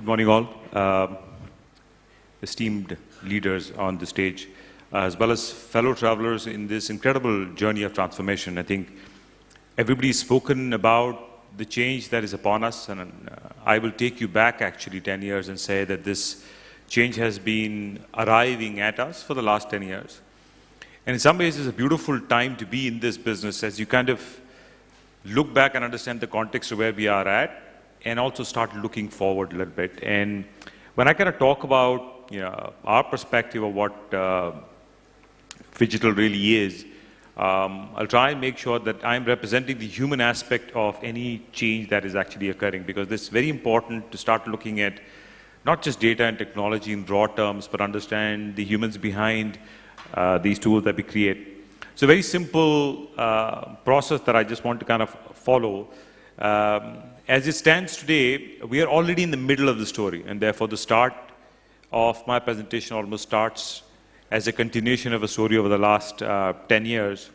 Good morning, all. Esteemed leaders on the stage, as well as fellow travelers in this incredible journey of transformation. I think everybody's spoken about the change that is upon us, and I will take you back actually 10 years and say that this change has been arriving at us for the last 10 years. And in some ways, it's a beautiful time to be in this business as you kind of look back and understand the context of where we are at, and also start looking forward a little bit. And when I kind of talk about our perspective of what digital really is, I'll try and make sure that I'm representing the human aspect of any change that is actually occurring, because it's very important to start looking at not just data and technology in broad terms, but understand the humans behind these tools that we create. So very simple process that I just want to kind of follow. As it stands today, we are already in the middle of the story, and therefore the start of my presentation almost starts as a continuation of a story over the last 10 years.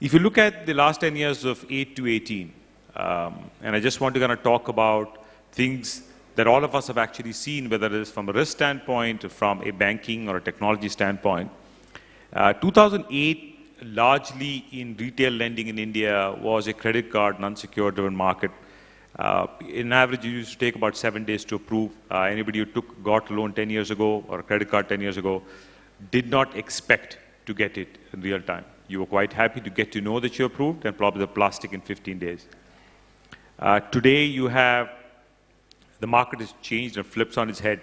If you look at the last 10 years of 8 to 18, and I just want to kind of talk about things that all of us have actually seen, whether it is from a risk standpoint, or from a banking or a technology standpoint. 2008, largely in retail lending in India, was a credit card and unsecured driven market. In average, it used to take about 7 days to approve. Anybody who got a loan 10 years ago or a credit card 10 years ago did not expect to get it in real time. You were quite happy to get to know that you approved and probably the plastic in 15 days. Today, you have the market has changed and flips on its head.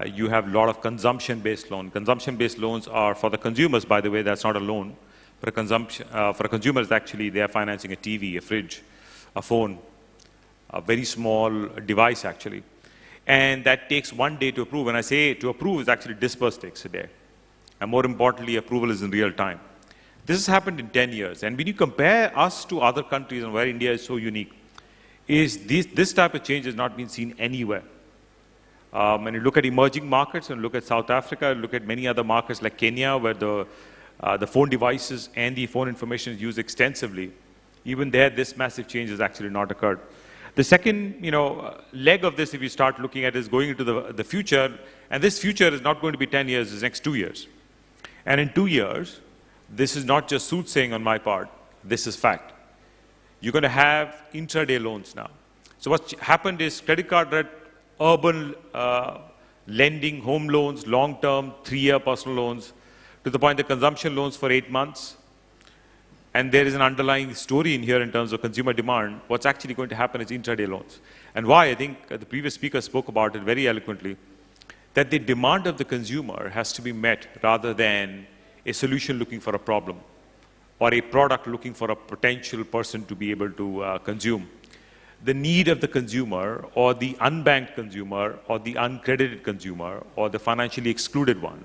You have a lot of consumption-based loans. Consumption-based loans are for the consumers, by the way. That's not a loan. For a consumer, it's actually they are financing a TV, a fridge, a phone, a very small device actually. And that takes 1 day to approve. When I say to approve, it's actually disperse takes a day. And more importantly, approval is in real time. This has happened in 10 years. And when you compare us to other countries and where India is so unique, is this type of change has not been seen anywhere. When you look at emerging markets and look at South Africa, look at many other markets like Kenya, where the phone devices and the phone information is used extensively, even there, this massive change has actually not occurred. The second, leg of this, if you start looking at, is going into the future, and this future is not going to be 10 years, it's next 2 years. And in 2 years, this is not just soothsaying on my part, this is fact. You're going to have intraday loans now. So what's happened is credit card debt, urban lending, home loans, long-term, 3-year personal loans, to the point that consumption loans for 8 months. And there is an underlying story in here in terms of consumer demand. What's actually going to happen is intraday loans. And why? I think the previous speaker spoke about it very eloquently, that the demand of the consumer has to be met rather than a solution looking for a problem or a product looking for a potential person to be able to consume. The need of the consumer or the unbanked consumer or the uncredited consumer or the financially excluded one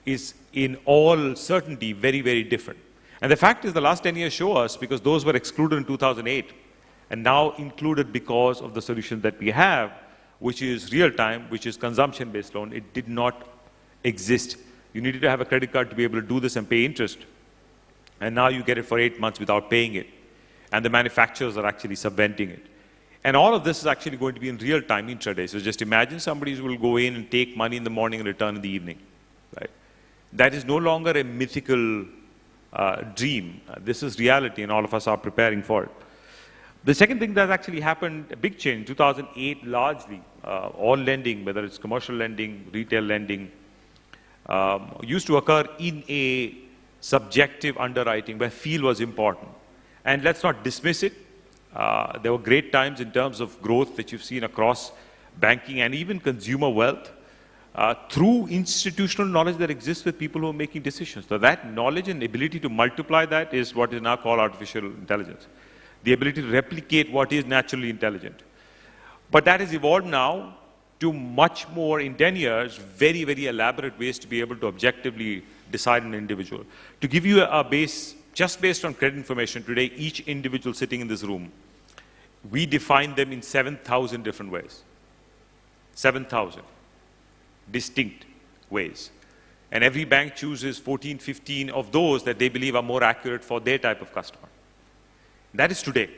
is in all certainty very, very different. And the fact is the last 10 years show us, because those were excluded in 2008 and now included because of the solution that we have, which is real time, which is consumption-based loan. It did not exist. You needed to have a credit card to be able to do this and pay interest. And now you get it for 8 months without paying it. And the manufacturers are actually subventing it. And all of this is actually going to be in real time intraday. So just imagine somebody who will go in and take money in the morning and return in the evening. Right? That is no longer a mythical dream. This is reality, and all of us are preparing for it. The second thing that actually happened, a big change, 2008 largely, all lending, whether it's commercial lending, retail lending, used to occur in a subjective underwriting where feel was important. And let's not dismiss it. There were great times in terms of growth that you've seen across banking and even consumer wealth through institutional knowledge that exists with people who are making decisions. So that knowledge and ability to multiply that is what is now called artificial intelligence. The ability to replicate what is naturally intelligent. But that has evolved now to much more, in 10 years, very, very elaborate ways to be able to objectively decide an individual. To give you a base, just based on credit information today, each individual sitting in this room, we define them in 7,000 different ways. 7,000 distinct ways. And every bank chooses 14, 15 of those that they believe are more accurate for their type of customer. That is today.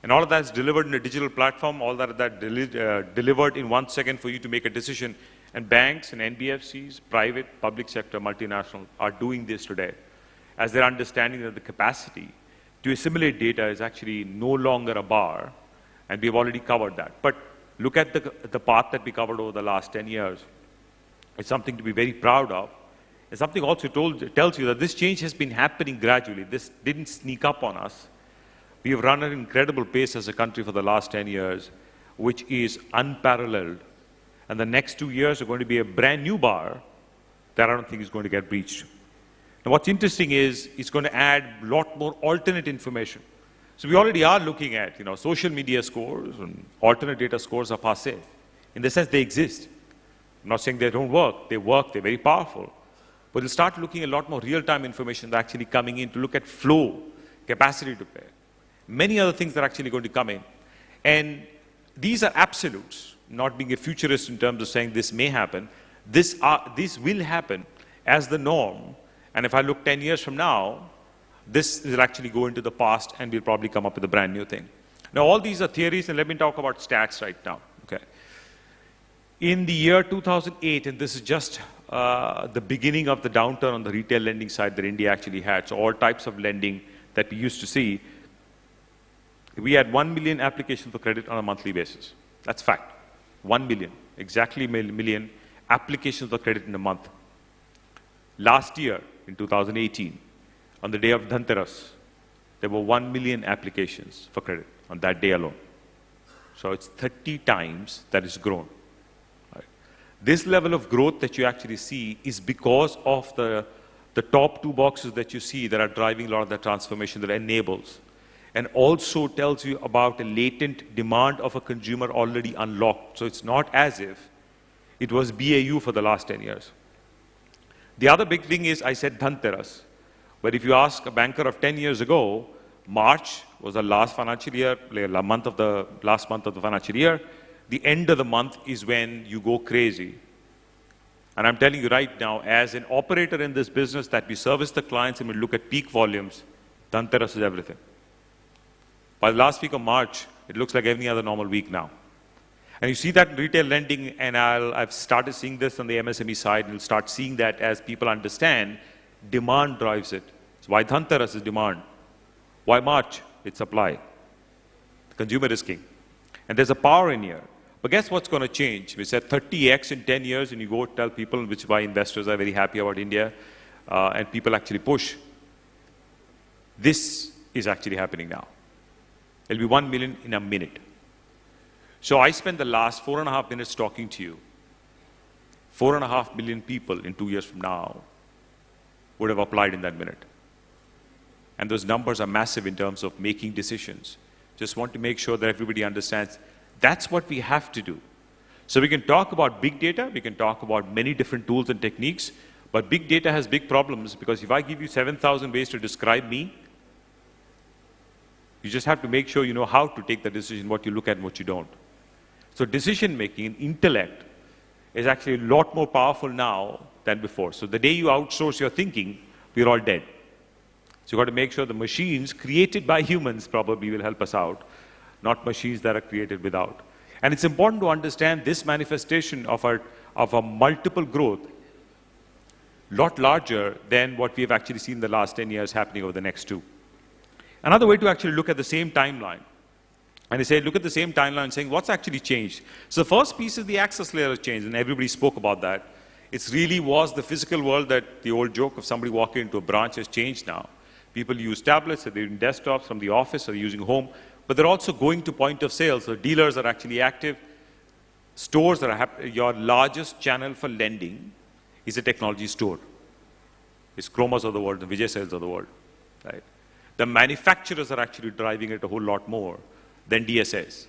And all of that is delivered in a digital platform, all that delivered in 1 second for you to make a decision. And banks and NBFCs, private, public sector, multinational, are doing this today, as they're understanding that the capacity to assimilate data is actually no longer a bar, and we've already covered that. But look at the path that we covered over the last 10 years. It's something to be very proud of. It's something also tells you that this change has been happening gradually. This didn't sneak up on us. We have run at an incredible pace as a country for the last 10 years, which is unparalleled. And the next 2 years are going to be a brand new bar that I don't think is going to get breached. Now, what's interesting is it's going to add a lot more alternate information. So we already are looking at, social media scores and alternate data scores are passé. In the sense they exist. I'm not saying they don't work. They work. They're very powerful. But we'll start looking at a lot more real-time information that's actually coming in to look at flow, capacity to pay. Many other things that are actually going to come in. And these are absolutes, not being a futurist in terms of saying this may happen. This will happen as the norm. And if I look 10 years from now, this will actually go into the past and we'll probably come up with a brand new thing. Now, all these are theories, and let me talk about stats right now. Okay. In the year 2008, and this is just the beginning of the downturn on the retail lending side that India actually had, so all types of lending that we used to see, we had 1 million applications for credit on a monthly basis. That's fact. 1 million, exactly million applications for credit in a month. Last year, in 2018, on the day of Dhanteras, there were 1 million applications for credit on that day alone. So it's 30 times that it's grown. Right. This level of growth that you actually see is because of the top two boxes that you see that are driving a lot of the transformation that enables, and also tells you about a latent demand of a consumer already unlocked. So it's not as if it was BAU for the last 10 years. The other big thing is, I said Dhanteras. But if you ask a banker of 10 years ago, March was the last financial year, last month of the financial year. The end of the month is when you go crazy. And I'm telling you right now, as an operator in this business that we service the clients and we look at peak volumes, Dhanteras is everything. By the last week of March, it looks like any other normal week now. And you see that in retail lending, and I've started seeing this on the MSME side, and you'll start seeing that as people understand demand drives it. So why Dhanteras is demand? Why March? It's supply. The consumer is king. And there's a power in here. But guess what's going to change? We said 30x in 10 years, and you go tell people, which is why investors are very happy about India, and people actually push. This is actually happening now. It'll be 1 million in a minute. So I spent the last 4.5 minutes talking to you. 4.5 million people in 2 years from now would have applied in that minute. And those numbers are massive in terms of making decisions. Just want to make sure that everybody understands that's what we have to do. So we can talk about big data, we can talk about many different tools and techniques, but big data has big problems because if I give you 7,000 ways to describe me, you just have to make sure you know how to take the decision, what you look at and what you don't. So decision making and intellect is actually a lot more powerful now than before. So the day you outsource your thinking, we're all dead. So you've got to make sure the machines created by humans probably will help us out, not machines that are created without. And it's important to understand this manifestation of a multiple growth, lot larger than what we have actually seen in the last 10 years happening over the next 2. Another way to actually look at the same timeline, and they say, look at the same timeline saying, what's actually changed? So the first piece is the access layer has changed, and everybody spoke about that. It really was the physical world that the old joke of somebody walking into a branch has changed now. People use tablets, they're using desktops from the office, or using home, but they're also going to point of sale. So dealers are actually active. Stores are your largest channel for lending is a technology store. It's Chromas of the world, the Vijay Sales of the world, right? The manufacturers are actually driving it a whole lot more than DSAs.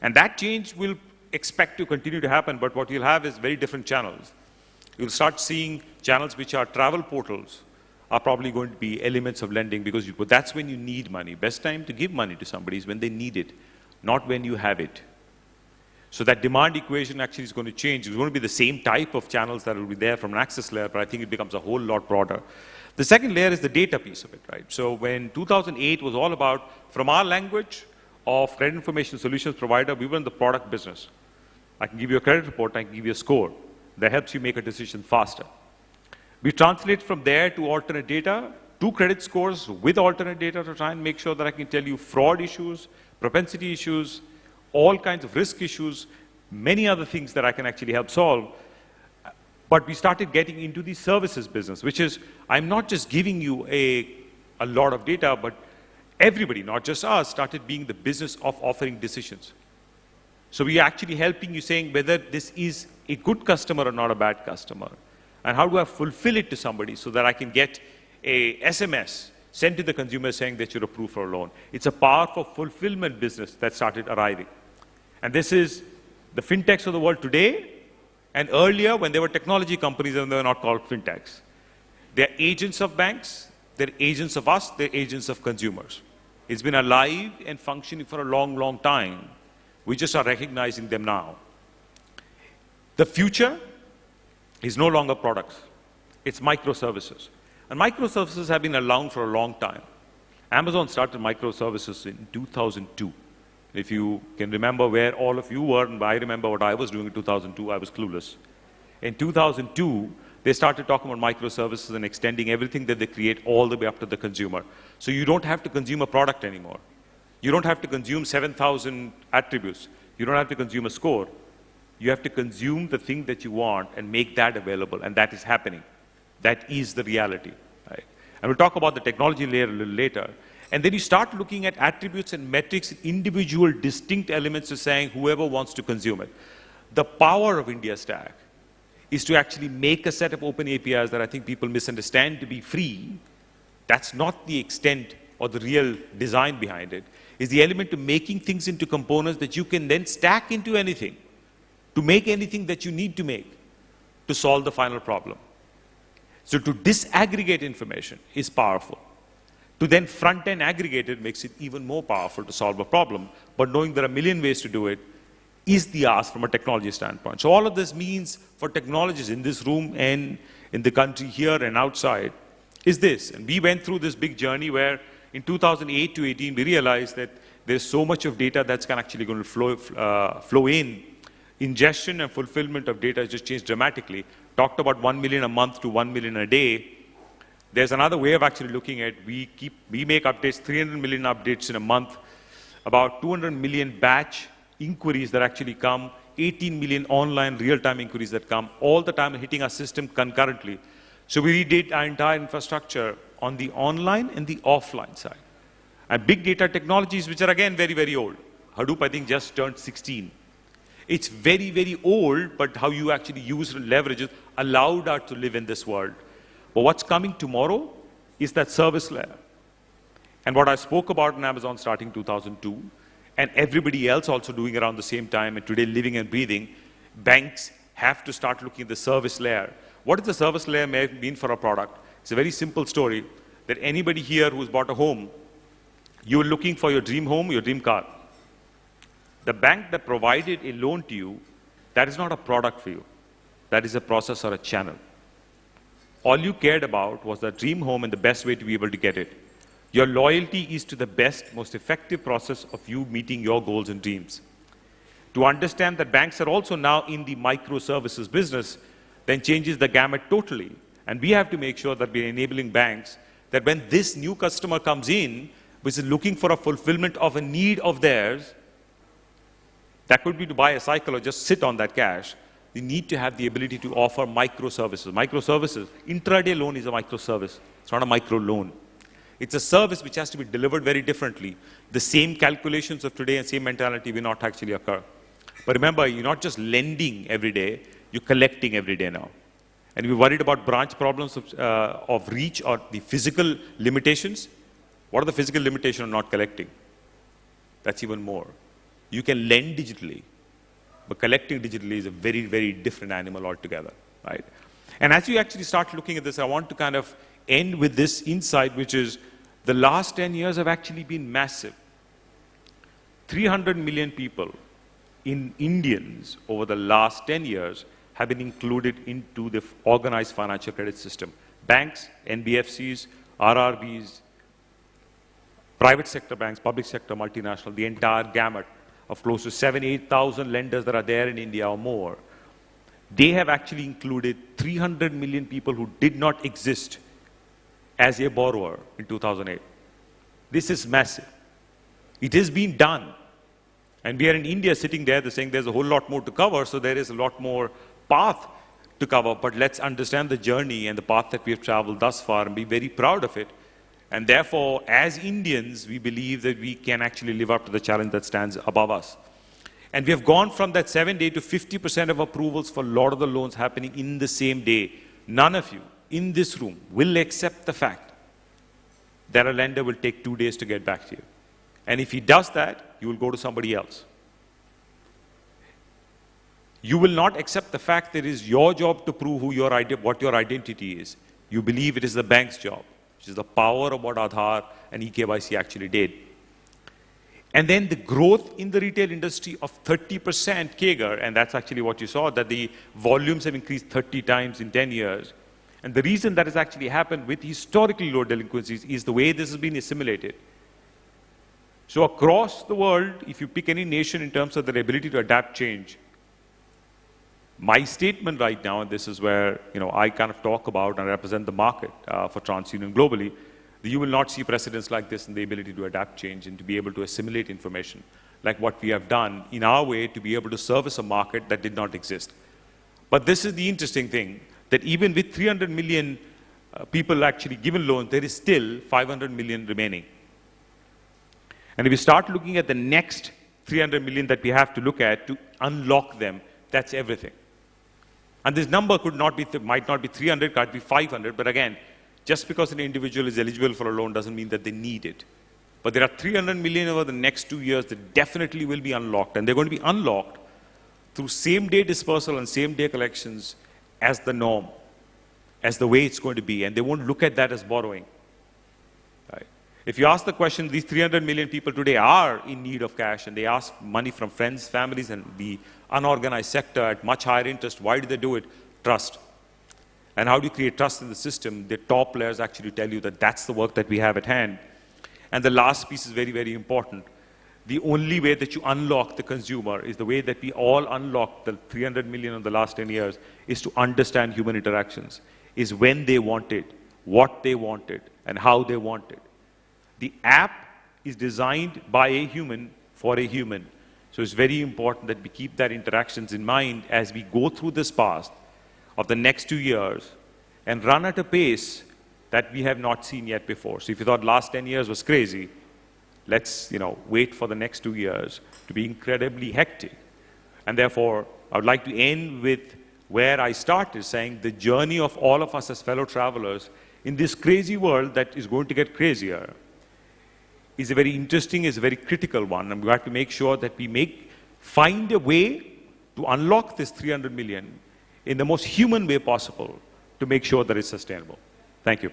And that change will expect to continue to happen, but what you'll have is very different channels. You'll start seeing channels which are travel portals are probably going to be elements of lending because that's when you need money. Best time to give money to somebody is when they need it, not when you have it. So that demand equation actually is going to change. It's going to be the same type of channels that will be there from an access layer, but I think it becomes a whole lot broader. The second layer is the data piece of it, right? So when 2008 was all about, from our language, of credit information solutions provider, we were in the product business. I can give you a credit report, I can give you a score that helps you make a decision faster. We translate from there to alternate data, to credit scores with alternate data to try and make sure that I can tell you fraud issues, propensity issues, all kinds of risk issues, many other things that I can actually help solve. But we started getting into the services business, which is, I'm not just giving you a lot of data, but everybody, not just us, started being the business of offering decisions. So we are actually helping you saying whether this is a good customer or not a bad customer. And how do I fulfill it to somebody so that I can get a SMS sent to the consumer saying that you're approved for a loan. It's a powerful fulfillment business that started arriving. And this is the fintechs of the world today, and earlier when they were technology companies and they were not called fintechs. They're agents of banks, they're agents of us, they're agents of consumers. It's been alive and functioning for a long, long time. We just are recognizing them now. The future is no longer products. It's microservices. And microservices have been around for a long time. Amazon started microservices in 2002. If you can remember where all of you were, and I remember what I was doing in 2002, I was clueless. In 2002, they started talking about microservices and extending everything that they create all the way up to the consumer. So you don't have to consume a product anymore. You don't have to consume 7,000 attributes. You don't have to consume a score. You have to consume the thing that you want and make that available, and that is happening. That is the reality. Right? And we'll talk about the technology layer a little later. And then you start looking at attributes and metrics, individual distinct elements to saying whoever wants to consume it. The power of India Stack is to actually make a set of open APIs that I think people misunderstand to be free. That's not the extent or the real design behind it. Is the element to making things into components that you can then stack into anything, to make anything that you need to make to solve the final problem. So to disaggregate information is powerful. To then front-end aggregate it makes it even more powerful to solve a problem. But knowing there are a million ways to do it is the ask from a technology standpoint. So all of this means for technologists in this room and in the country here and outside is this. And we went through this big journey where in 2008 to 18, we realized that there's so much of data that's actually going to flow in. Ingestion and fulfillment of data has just changed dramatically. Talked about 1 million a month to 1 million a day. There's another way of actually looking at, we make updates, 300 million updates in a month, about 200 million batch inquiries that actually come, 18 million online real-time inquiries that come, all the time hitting our system concurrently. So we redid our entire infrastructure on the online and the offline side. And big data technologies, which are again very, very old. Hadoop, I think, just turned 16. It's very, very old, but how you actually use and leverage it allowed us to live in this world. But what's coming tomorrow is that service layer. And what I spoke about in Amazon starting 2002, and everybody else also doing around the same time, and today living and breathing, banks have to start looking at the service layer. What does the service layer mean for a product? It's a very simple story that anybody here who's bought a home, you're looking for your dream home, your dream car. The bank that provided a loan to you, that is not a product for you. That is a process or a channel. All you cared about was the dream home and the best way to be able to get it. Your loyalty is to the best, most effective process of you meeting your goals and dreams. To understand that banks are also now in the microservices business, then changes the gamut totally. And we have to make sure that we're enabling banks that when this new customer comes in, which is looking for a fulfillment of a need of theirs, that could be to buy a cycle or just sit on that cash. We need to have the ability to offer microservices. Microservices, intraday loan is a microservice. It's not a micro loan. It's a service which has to be delivered very differently. The same calculations of today and same mentality will not actually occur. But remember, you're not just lending every day, you're collecting every day now. And we're worried about branch problems of reach or the physical limitations. What are the physical limitations of not collecting? That's even more. You can lend digitally, but collecting digitally is a very, very different animal altogether, right? And as you actually start looking at this, I want to kind of end with this insight, which is the last 10 years have actually been massive. 300 million people in Indians over the last 10 years have been included into the organized financial credit system. Banks, NBFCs, RRBs, private sector banks, public sector, multinational, the entire gamut of close to 8,000 lenders that are there in India or more, they have actually included 300 million people who did not exist as a borrower in 2008. This is massive. It has been done. And we are in India sitting there, they're saying there's a whole lot more to cover, so there is a lot more path to cover. But let's understand the journey and the path that we have traveled thus far and be very proud of it. And therefore, as Indians, we believe that we can actually live up to the challenge that stands above us. And we have gone from that 7-day to 50% of approvals for a lot of the loans happening in the same day. None of you in this room will accept the fact that a lender will take 2 days to get back to you. And if he does that, you will go to somebody else. You will not accept the fact that it is your job to prove what your identity is. You believe it is the bank's job, which is the power of what Aadhaar and eKYC actually did. And then the growth in the retail industry of 30% CAGR, and that's actually what you saw, that the volumes have increased 30 times in 10 years. And the reason that has actually happened with historically low delinquencies is the way this has been assimilated. So across the world, if you pick any nation in terms of their ability to adapt change, my statement right now, and this is where I kind of talk about and represent the market for TransUnion globally, that you will not see precedents like this in the ability to adapt change and to be able to assimilate information like what we have done in our way to be able to service a market that did not exist. But this is the interesting thing, that even with 300 million people actually given loans, there is still 500 million remaining. And if we start looking at the next 300 million that we have to look at to unlock them, that's everything. And this number might not be 300, could be 500, but again, just because an individual is eligible for a loan doesn't mean that they need it. But there are 300 million over the next 2 years that definitely will be unlocked, and they're going to be unlocked through same-day dispersal and same-day collections as the norm, as the way it's going to be, and they won't look at that as borrowing. Right? If you ask the question, these 300 million people today are in need of cash, and they ask money from friends, families, and the unorganized sector at much higher interest. Why do they do it? Trust. And how do you create trust in the system? The top players actually tell you that that's the work that we have at hand. And the last piece is very, very important. The only way that you unlock the consumer is the way that we all unlocked the 300 million in the last 10 years is to understand human interactions, is when they wanted, what they wanted, and how they wanted. The app is designed by a human for a human. So it's very important that we keep that interactions in mind as we go through this path of the next 2 years and run at a pace that we have not seen yet before. So if you thought last 10 years was crazy, let's wait for the next 2 years to be incredibly hectic. And therefore, I would like to end with where I started, saying the journey of all of us as fellow travelers in this crazy world that is going to get crazier is a very interesting, is a very critical one. And we have to make sure that we find a way to unlock this 300 million in the most human way possible to make sure that it's sustainable. Thank you.